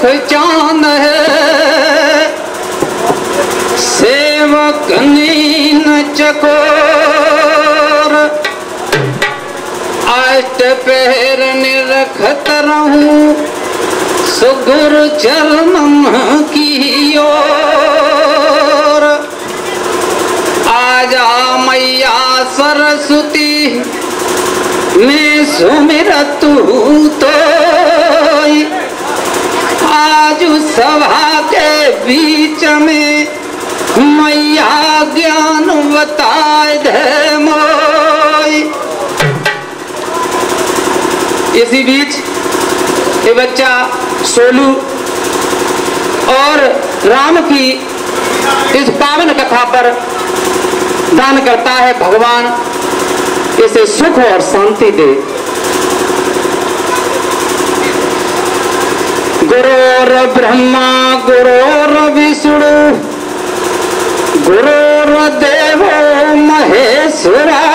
चांद है, सेवक नीन चकोर, अष्ट पहर निरखत रहूं सुगुरु चरणन की ओर। आजा मैया सरस्वती मैं सुमिरतु तो आज सभा के बीच में मैया ज्ञान बताए दे मोई। इसी बीच ये बच्चा सोलू और राम की इस पावन कथा पर दान करता है। भगवान इसे सुख और शांति दे। गुरोर ब्रह्मा गुरोर विष्णु गुरोर देवो महेश्वरा,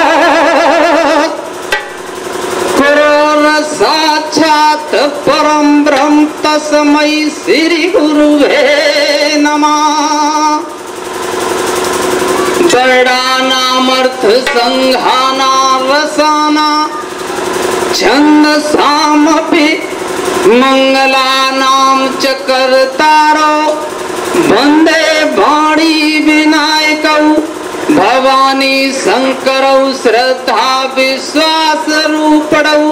गुरोर साक्षात परम ब्रह्म तस्मै श्री गुरुवे नमः। वर्णानामर्थ संघाना रसाना छंदसामपि मंगलानां च कर्तारो, वंदे वाणी विनायकौ भवानी शंकरौ श्रद्धा विश्वास रूपणौ।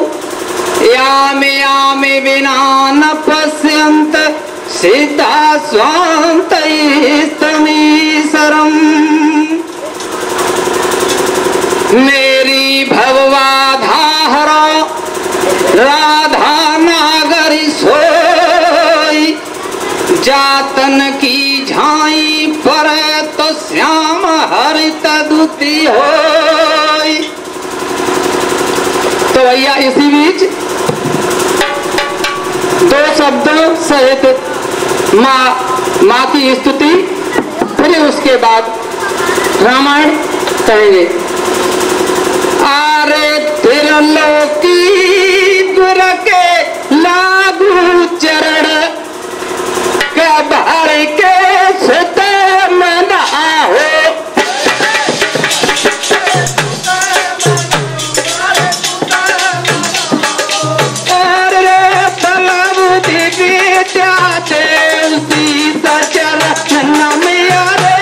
यामे यामे विना न पश्यन्त सिद्धा स्वान्तैस्तमीशरम्। मेरी भववाधाहरो राधा नागरी सोई, जातन की झाई पर तो श्याम हरित दूती होई। तो भैया इसी बीच दो शब्दों सहित माँ की स्तुति, फिर उसके बाद रामायण कहेंगे। आरे त्रिलोकी गुर के लागू चरण कबार के सुत मना हो। अरे तलब दिव्य जाते सीता चरण नमिया रे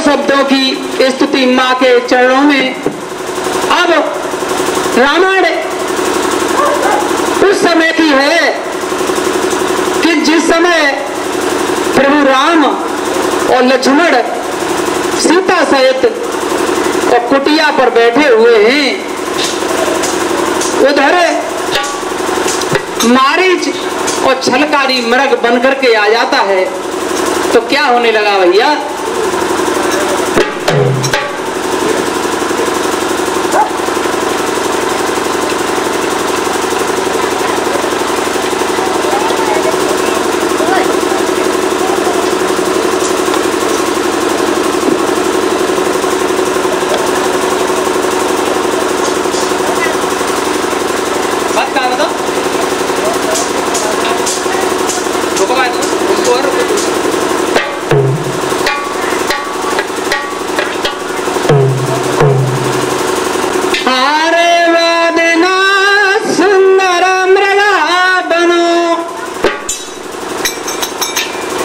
शब्दों की स्तुति माँ के चरणों में। अब रामायण उस समय की है कि जिस समय प्रभु राम और लक्ष्मण सीता सहित और कुटिया पर बैठे हुए हैं। उधर मारीच और छलकारी मृग बनकर के आ जाता है। तो क्या होने लगा भैया,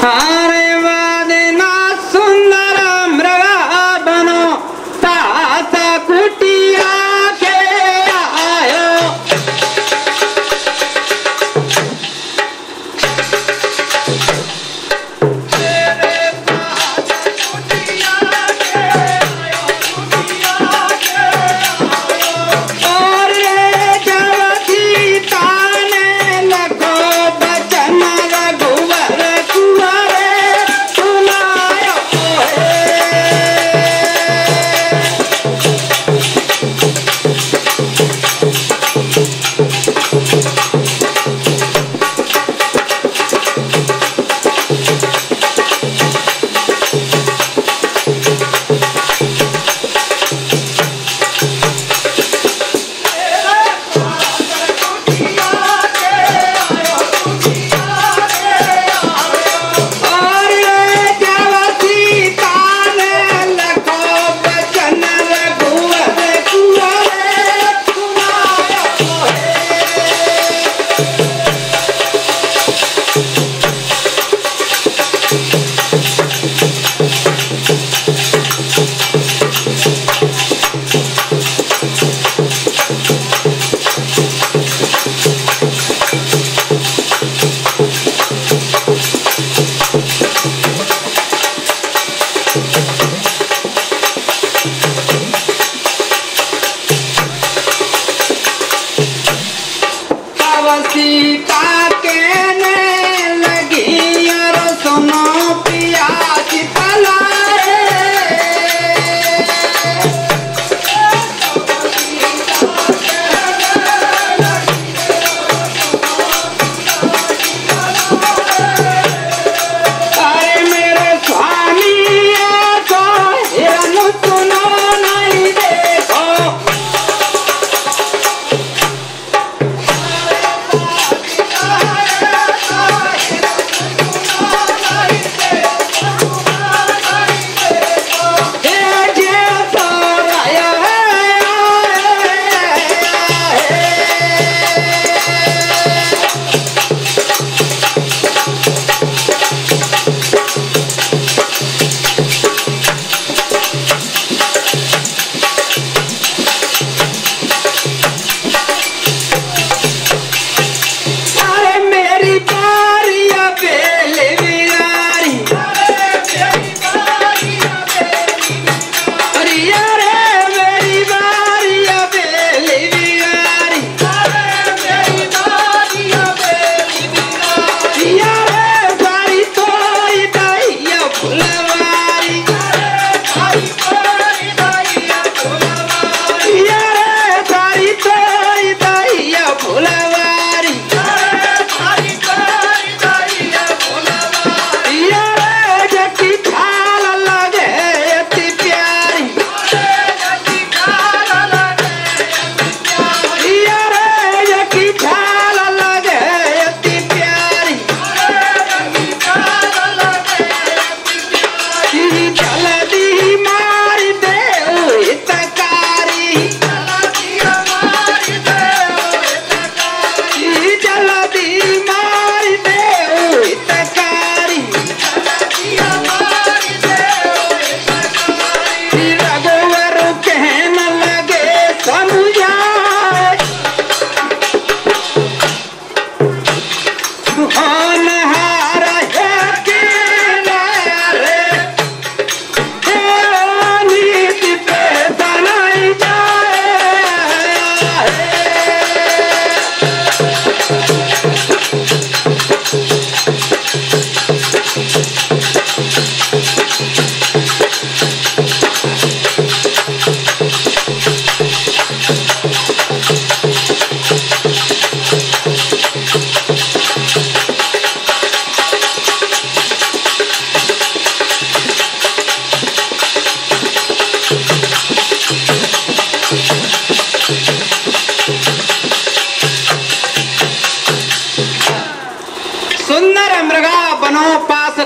हारे वादना सुंदर मृगा बनो पास कुटिया के आयो। सीता कहने लगी और सुनो पिया चितलाए। अरे मेरे स्वामी को हिरन सुनो नहीं देखो।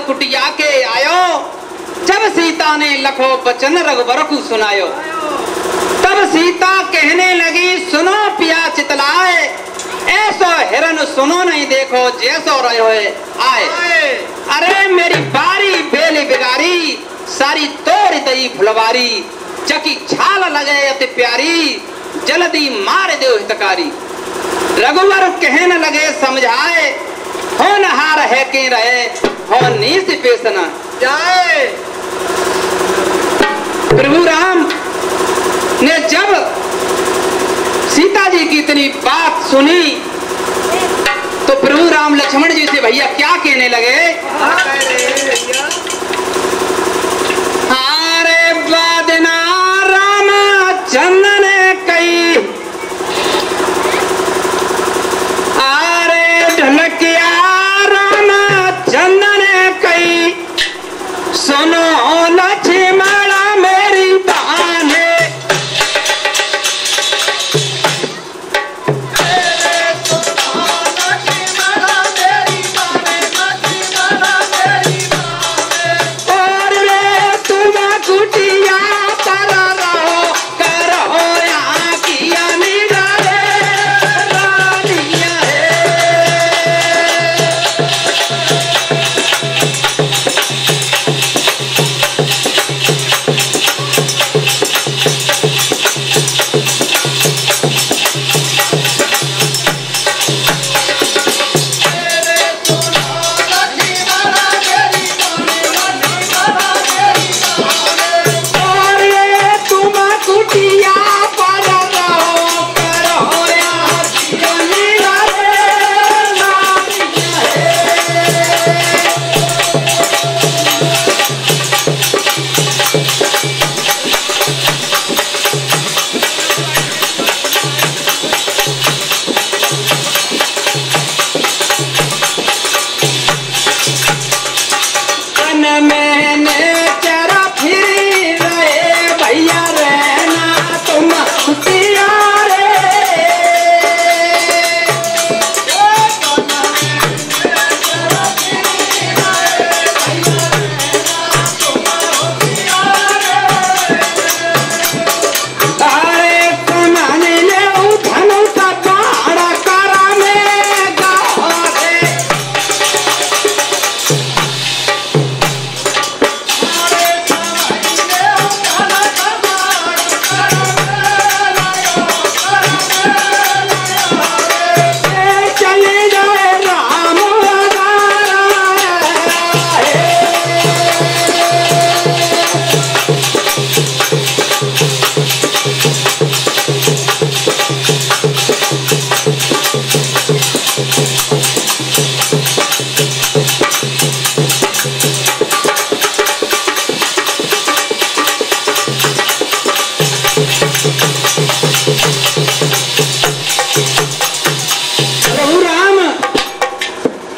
कुटिया के आयो। जब सीता ने लखो बचन रघुवर को सुनायो, तब सीता कहने लगी सुनो पिया चितलाए, ऐसो हिरन सुनो नहीं देखो जैसो रहो आए। अरे मेरी दी फुलवारी, चकी छाल लगे अति प्यारी, जल्दी मार दे हितकारी। रघुवर कहने लगे समझाए, होनहार है के रहे, हो नीच पेश न जाए। प्रभु राम ने जब सीता जी की इतनी बात सुनी तो प्रभु राम लक्ष्मण जी से भैया क्या कहने लगे? अरे बादना राम चंद्र ने कही, अरे ढलकिया राम चंद्र ने कही, सुनो लक्ष्मण मेरी बहाने।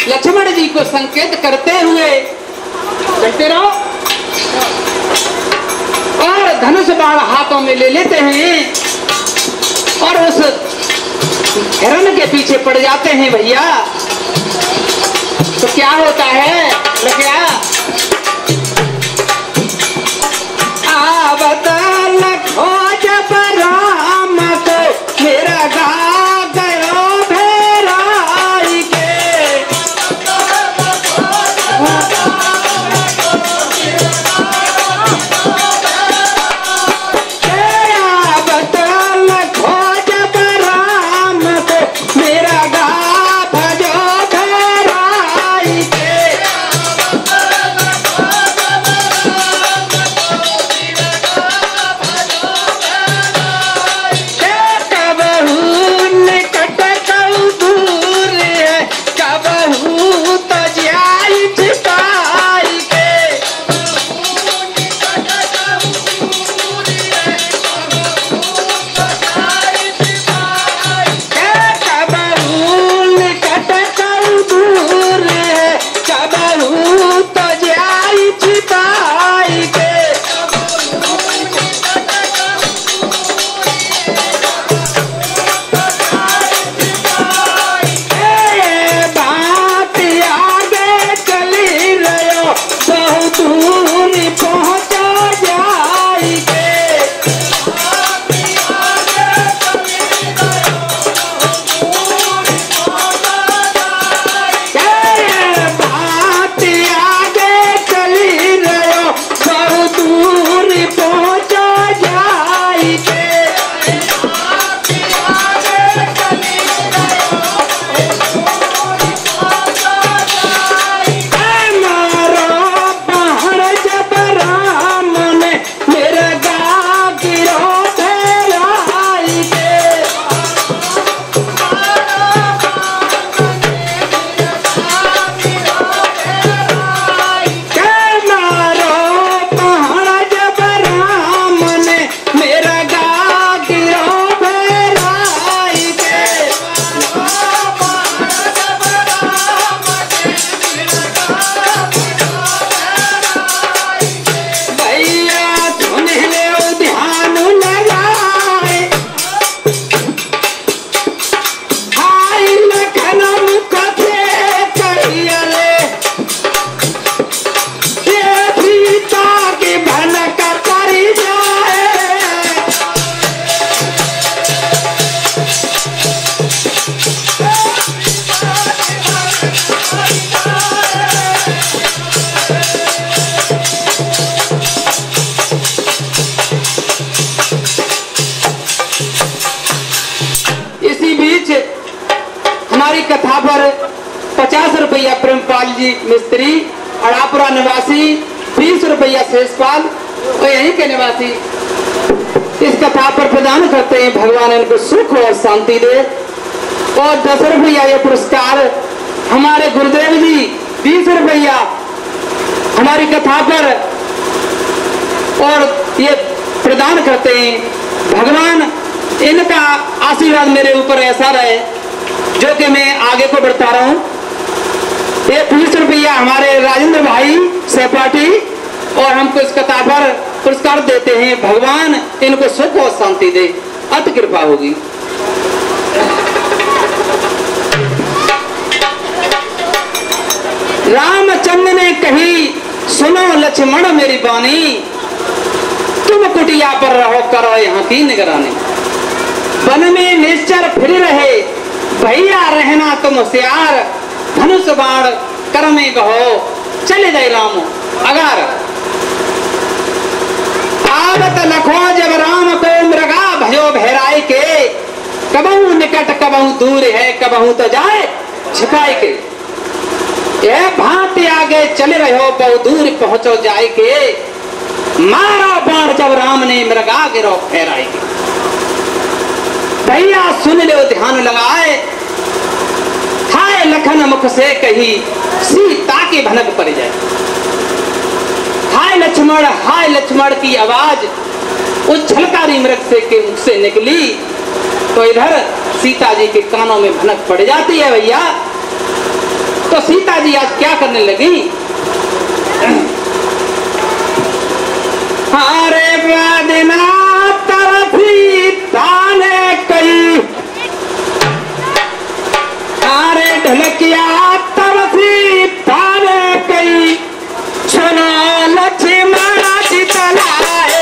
लक्ष्मण जी को संकेत करते हुए चलते रहो और धनुष बाण हाथों में ले लेते हैं और उस हिरण के पीछे पड़ जाते हैं भैया। तो क्या होता है लखिया? आवता लखो जब राम को मेरा गा दूर जी मिस्त्री, अड़ापुरा निवासी, 20 रुपया शेषपाल और यहीं के निवासी इस कथा पर प्रदान करते हैं। भगवान इनको सुख और शांति दे। और 10 रुपया ये पुरस्कार हमारे गुरुदेव जी 20 रुपया हमारी कथा पर और ये प्रदान करते हैं। भगवान इनका आशीर्वाद मेरे ऊपर ऐसा रहे जो कि मैं आगे को बढ़ता रहूं। ये 20 रुपया हमारे राजेंद्र भाई सहपाठी और हमको इस कथा पर पुरस्कार देते हैं। भगवान इनको सुख और शांति दे, अति कृपा होगी। रामचंद्र ने कही, सुनो लक्ष्मण मेरी बानी, तुम कुटिया पर रहो, करो यहाँ की निगरानी। वन में निश्चर फिर रहे, भैया रहना तुम होशियार, धनुष बाण कर में कहो, चले जाए राम अगार। आवत लखो जब राम को मृगा भयो भैराई के, कबहू निकट कबहू दूर है, कबहू तो जाए छिपाई के। यह भांति आगे चले रहो, बहु दूर पहुंचो जाए के, मारा बाण जब राम ने मृगा गिरो फहराई के। भैया सुन लो ध्यान लगाए, हाय लखन मुख से कही, सीता की भनक पड़ जाए। हाय लक्ष्मण की आवाज उस छलकारी मृग से के मुख से निकली तो इधर सीता जी के कानों में भनक पड़ जाती है। भैया तो सीता जी आज क्या करने लगी? हारे बदना तरफी ताने कई, हारे ढलकिया तरफी ताने कई, सुनो लक्ष्मण चितलाए,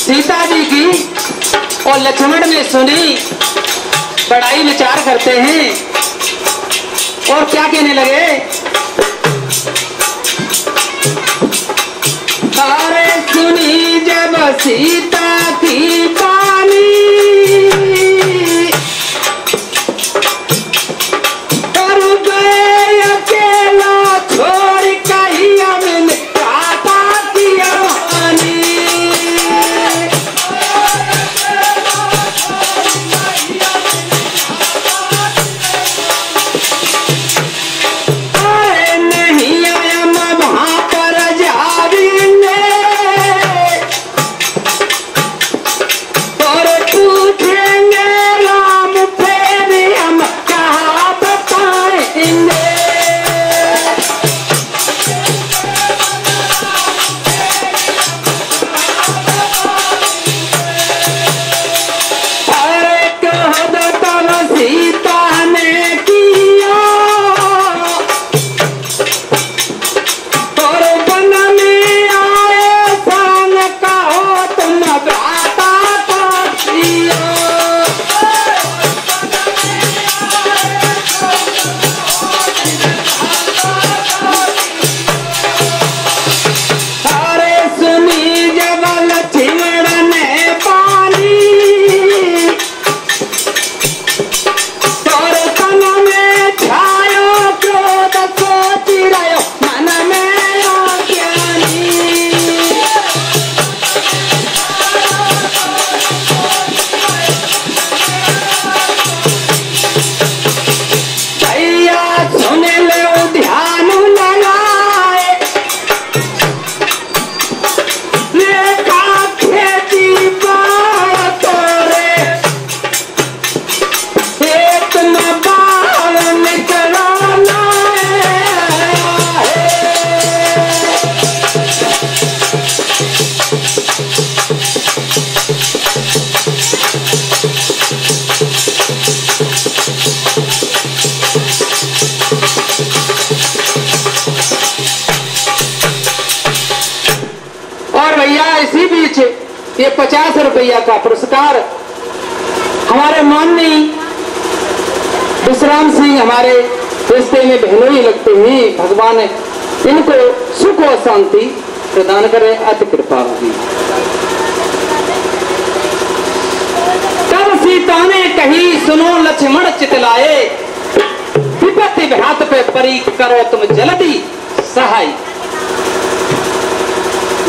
सीता जी की और लक्ष्मण ने सुनी, बड़ाई विचार करते हैं और क्या कहने लगे? अरे सुनी जब सीता की बानी, कर गए अकेला छोड़ कहीं हमने काटा किया मानी। भैया इसी बीच ये 50 रुपया का पुरस्कार हमारे माननीय विश्राम सिंह हमारे रिश्ते में बहनोई लगते हैं। भगवान इनको सुख और शांति प्रदान करे, अति कृपा होगी। तब सीता ने कही सुनो लक्ष्मण चितलाए, विपत्ति हाथ पे परी करो तुम जल्दी सहाय।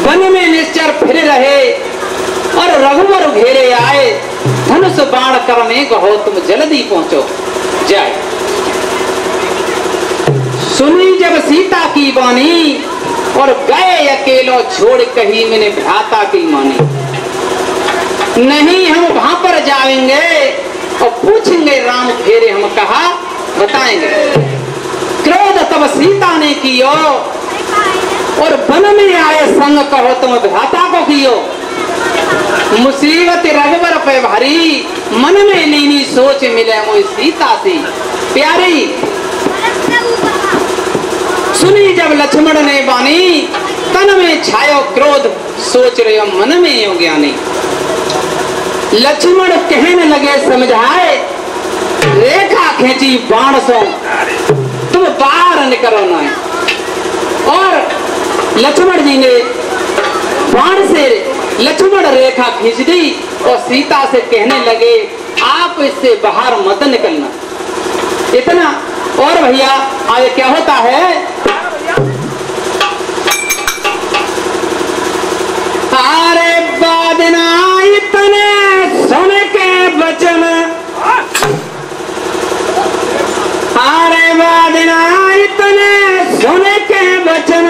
वन में निश्चर फिर रहे और रघुवर घेरे आए, धनुष बाण करने कहो तुम जल्दी पहुंचो जाए। सुनी जब सीता की वाणी और गए अकेलो छोड़ कही मैंने भ्राता की मानी। नहीं हम वहां पर जाएंगे और पूछेंगे राम फेरे हम कहा बताएंगे। क्रोध तब सीता ने कियो और वन में आए संग कहो तुम भ्राता को कियो। मुसीबत रघुवर पे भारी मन में लीनी सोच मिले मुझे सीता से प्यारी। सुनी जब लक्ष्मण ने बानी तन में छायो क्रोध सोच रहे हो मन में हो ज्ञानी। लक्ष्मण कहने लगे समझाए रेखा खींची बाण सो तुम बाहर निकलो ना। और लक्ष्मण जी ने बाण से लक्ष्मण रेखा खींच दी और सीता से कहने लगे आप इससे बाहर मत निकलना। इतना और भैया आगे क्या होता है। अरे बादना इतने सुन के बचन, अरे बादना इतने सुन के बचन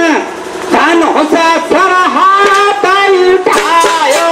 धनुष सर हाथ उठायो।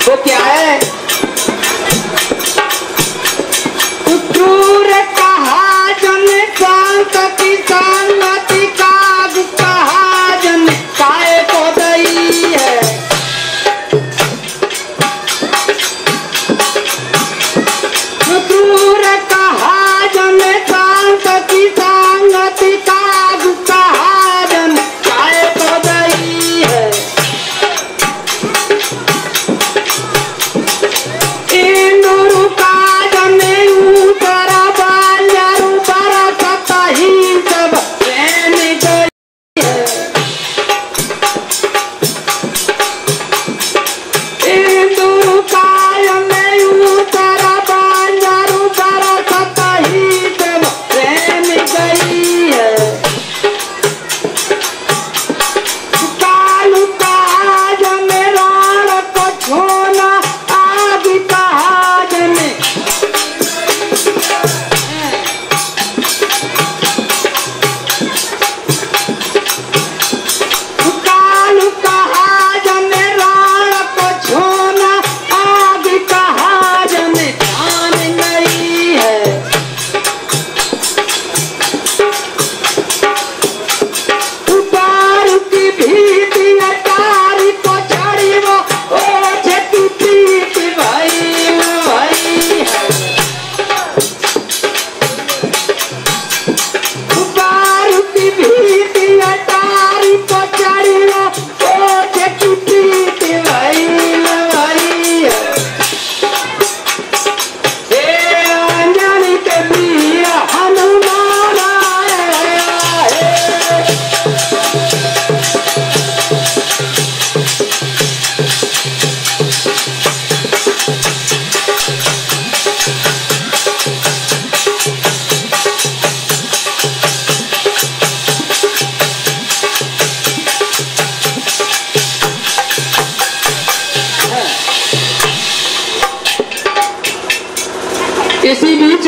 वो क्या है। उतूर कहा जन शांति शांति काग कहा जन काय को दई है। उतूर कहा जन शांति शांति काग कहा जन काय को दई है। इंदुरु का जने उतरा बाल्यारु बरसता ही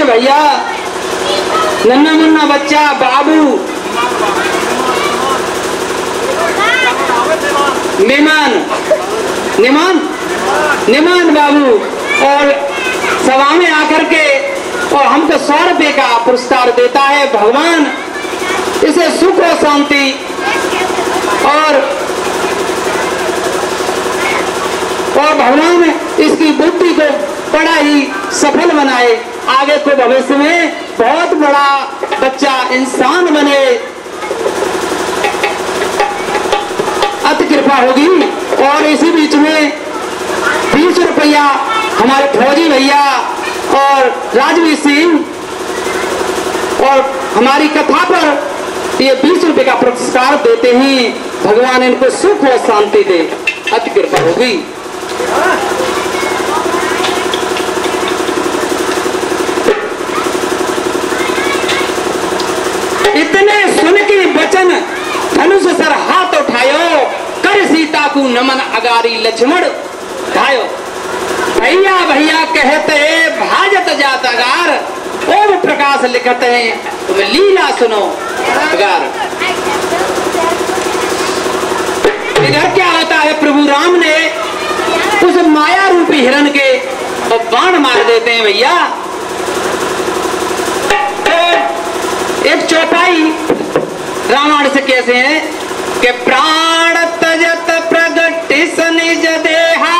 भैया नन्ना मुन्ना बच्चा बाबू निमान बाबू और सभा में आकर के और हमको 100 रुपए का पुरस्कार देता है भगवान। इसे सुख और शांति और भगवान इसकी बुद्धि को बड़ा ही सफल बनाए, आगे को भविष्य में बहुत बड़ा बच्चा इंसान बने। अति कृपा होगी। और इसी बीच में 20 रुपया हमारे फौजी भैया और राजवीर सिंह और हमारी कथा पर ये 20 रुपए का पुरस्कार देते हैं। भगवान इनको सुख और शांति दे, अति कृपा होगी। इतने सुन के वचन धनुष सर हाथ उठायो, कर सीता को नमन अगारी लक्ष्मण धायो। भैया भैया कहते भाजत जातगार, ओम प्रकाश लिखते हैं तुम लीला सुनो अगार। इधर क्या होता है, प्रभु राम ने उस माया रूपी हिरण के और बाण मार देते हैं भैया। तो एक चौपाई रामायण से कैसे है कि प्राण तजत प्रगट निज देहा,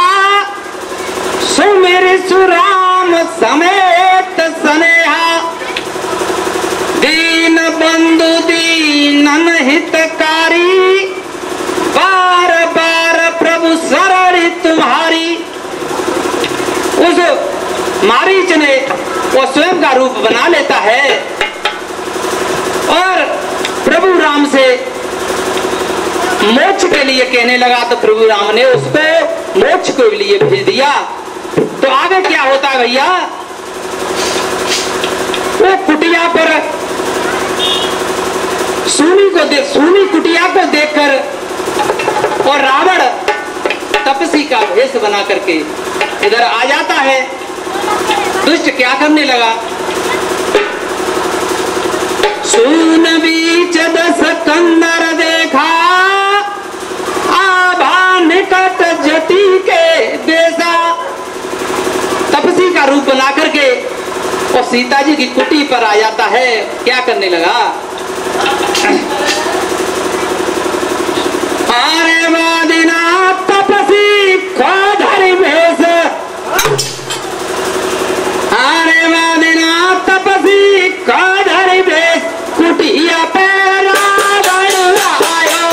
सुमिर सुराम समेत स्नेहा, दीन बंधु दीनन हितकारी, बार बार प्रभु शरण तुम्हारी। उस मारीच ने वो स्वयं का रूप बना लेता है और प्रभु राम से मोक्ष के लिए कहने लगा, तो प्रभु राम ने उसको मोक्ष के लिए भेज दिया। तो आगे क्या होता है भैया, वो कुटिया पर सूनी कुटिया को देखकर और रावण तपसी का भेष बना करके इधर आ जाता है। दुष्ट क्या करने लगा, सून बीच 10 कंदर देखा, आभा निकट जति के देसा। तपसी का रूप बना करके और सीता जी की कुटी पर आ जाता है। क्या करने लगा, आरे वादिना तपसी खोधरि भेष, आरे वादिना तपसी खोधरि भेष, कुटिया पे रावण आयो।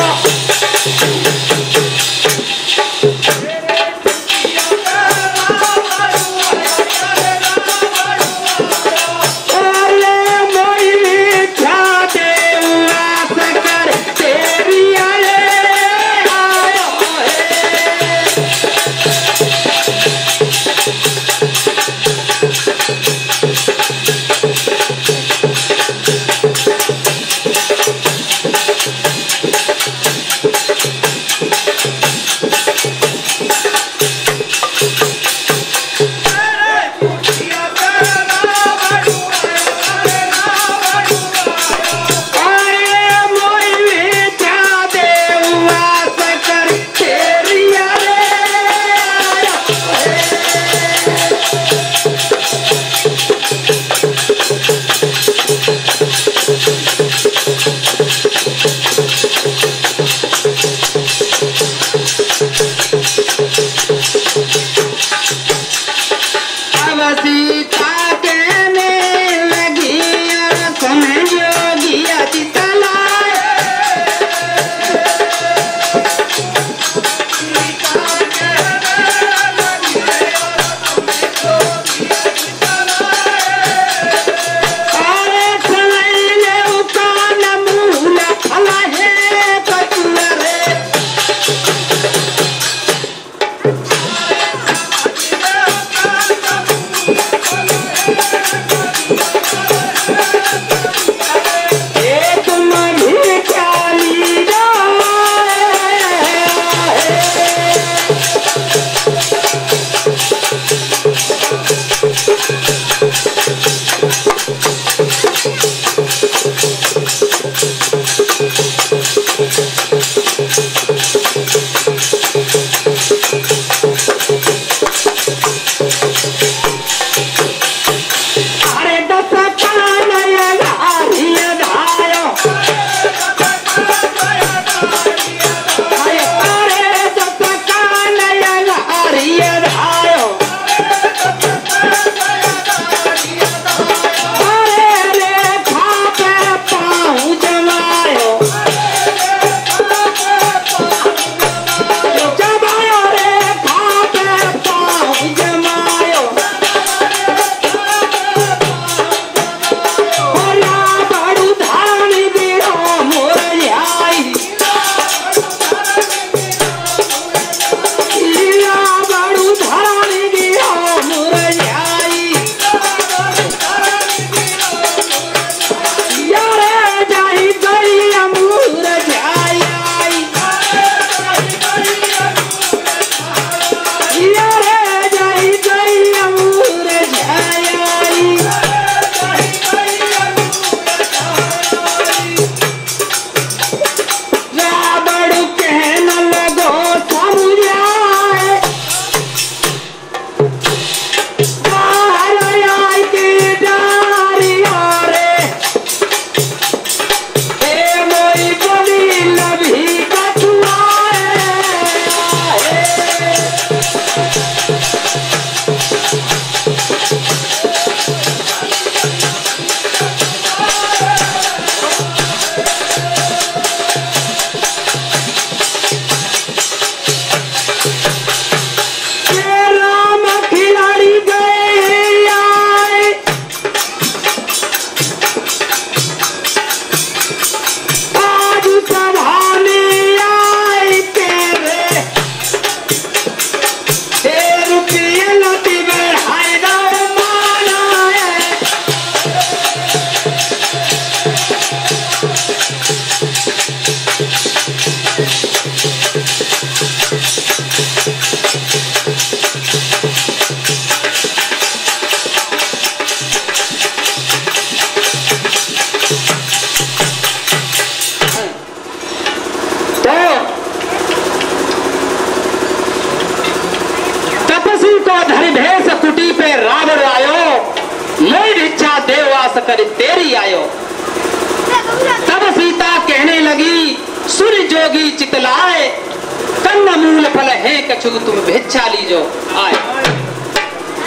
चुक तुम भिक्षा लीजो आए।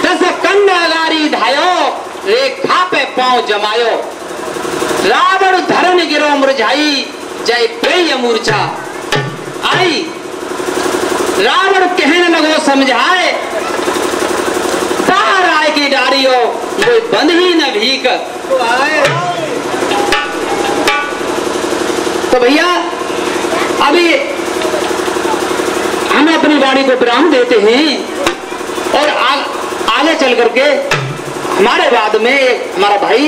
दस कंडागारी धायो रेखा पे पांव जमायो, रावण धरन गिरो मुरझाई जय प्रिय मूर्छा आई। रावण कहने लगो समझाए, बाहर आए की डारियो कोई बंद ही न भीक। तो भैया अभी हम अपनी वाणी को विराम देते हैं और आगे चल करके हमारे बाद में हमारा भाई